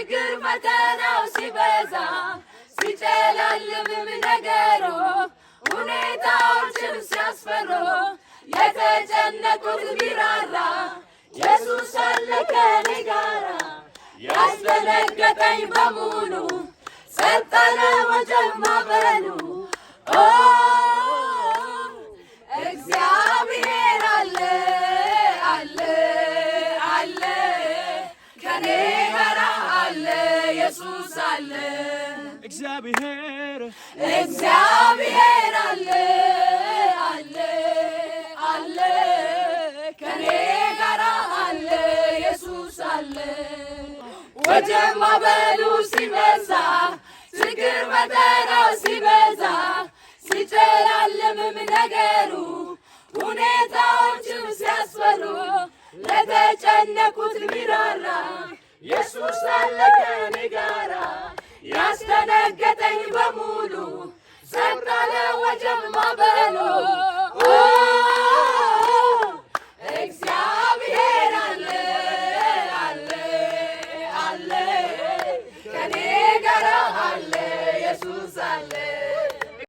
ችግር ፈተናው ሲበዛ ሲጨላልምም ነገሮ ሁኔታዎችም ሲያስፈሩ የተጨነቁት ቢራራ ኢየሱስ አለ ከኔ ጋራ ያስደነገጠኝ በሙሉ ጸጥ አለ ወጀብ ማዕበሉ እግዚአብሔር አለ አለ አለ ከኔ ጋራ አለ ኢየሱስ አለ እግዚአብሔር አለ አለ አለ ከኔ ጋራ አለ ኢየሱስ አለ ወጀብ ማዕበሉ ሲበዛ ችግር ፈተናው ሲበዛ ሲጨላልምም ነገሩ ሁኔታዎችም ሲያስፈሩ ለተጨነቁት ሚራራ ኢየሱስ አለ ከኔ ጋራ ያስደነገጠኝ በሙሉ ጸጥ አለ ወጀብ ማዕበሉ